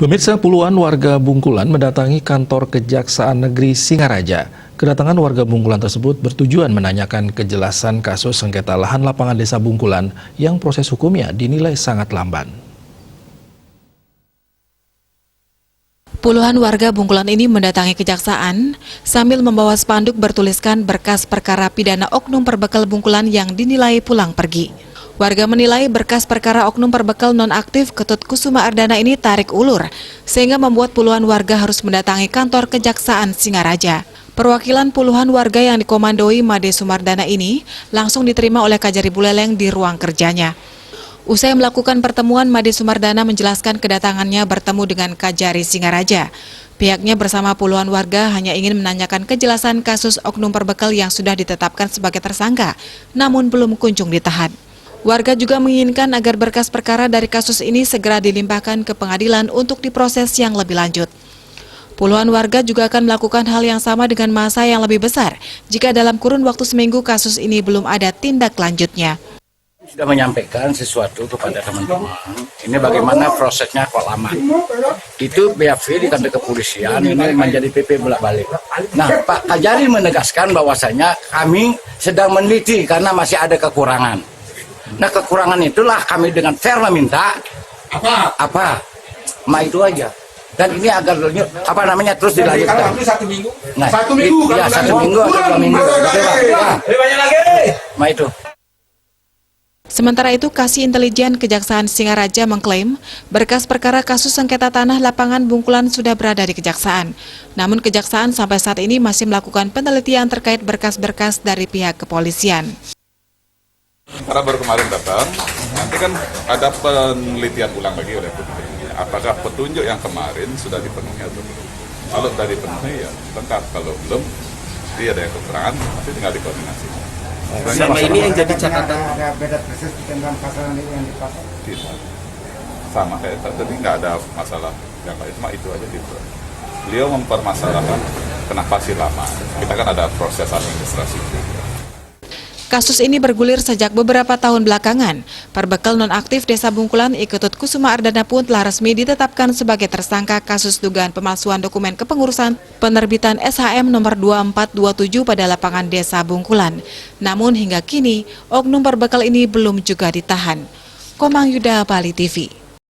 Pemirsa, puluhan warga Bungkulan mendatangi kantor Kejaksaan Negeri Singaraja. Kedatangan warga Bungkulan tersebut bertujuan menanyakan kejelasan kasus sengketa lahan lapangan Desa Bungkulan yang proses hukumnya dinilai sangat lamban. Puluhan warga Bungkulan ini mendatangi kejaksaan sambil membawa spanduk bertuliskan berkas perkara pidana oknum perbekal Bungkulan yang dinilai pulang pergi. Warga menilai berkas perkara oknum perbekal nonaktif Ketut Kusuma Ardana ini tarik ulur, sehingga membuat puluhan warga harus mendatangi kantor Kejaksaan Singaraja. Perwakilan puluhan warga yang dikomandoi Made Sumardana ini langsung diterima oleh Kajari Buleleng di ruang kerjanya. Usai melakukan pertemuan, Made Sumardana menjelaskan kedatangannya bertemu dengan Kajari Singaraja. Pihaknya bersama puluhan warga hanya ingin menanyakan kejelasan kasus oknum perbekal yang sudah ditetapkan sebagai tersangka, namun belum kunjung ditahan. Warga juga menginginkan agar berkas perkara dari kasus ini segera dilimpahkan ke pengadilan untuk diproses yang lebih lanjut. Puluhan warga juga akan melakukan hal yang sama dengan massa yang lebih besar jika dalam kurun waktu seminggu kasus ini belum ada tindak lanjutnya. Sudah menyampaikan sesuatu kepada teman-teman. Ini bagaimana prosesnya kok lama. Itu BAV di kantor kepolisian ini menjadi PP bolak-balik. Nah, Pak Kajari menegaskan bahwasanya kami sedang meneliti karena masih ada kekurangan. Nah, kekurangan itulah kami dengan fair meminta apa? Itu aja. Dan ini agar terus dilanjutkan. Satu minggu. Nah, satu minggu. Ya, 1 minggu atau 2 minggu. Banyak lagi. Itu. Sementara itu, Kasih Intelijen Kejaksaan Singaraja mengklaim berkas perkara kasus sengketa tanah lapangan Bungkulan sudah berada di Kejaksaan. Namun Kejaksaan sampai saat ini masih melakukan penelitian terkait berkas-berkas dari pihak kepolisian. Karena baru kemarin datang, nanti kan ada penelitian ulang lagi oleh petunjuknya. Apakah petunjuk yang kemarin sudah dipenuhi atau belum? Kalau sudah dipenuhi ya lengkap, kalau belum, dia ada yang kekurangan, nanti tinggal dikoordinasi. Selama ini yang jadi catatan ada beda persis dengan pasal yang dipakai. Tidak. Sama kayak tadi nggak ada masalah yang lain, cuma itu aja gitu. Beliau mempermasalahkan kenapa sih lama. Kita kan ada proses administrasi juga. Kasus ini bergulir sejak beberapa tahun belakangan. Perbekal nonaktif Desa Bungkulan Ketut Kusuma Ardana pun telah resmi ditetapkan sebagai tersangka kasus dugaan pemalsuan dokumen kepengurusan penerbitan SHM nomor 2427 pada lapangan Desa Bungkulan. Namun hingga kini, oknum perbekal ini belum juga ditahan. Komang Yuda, Bali TV.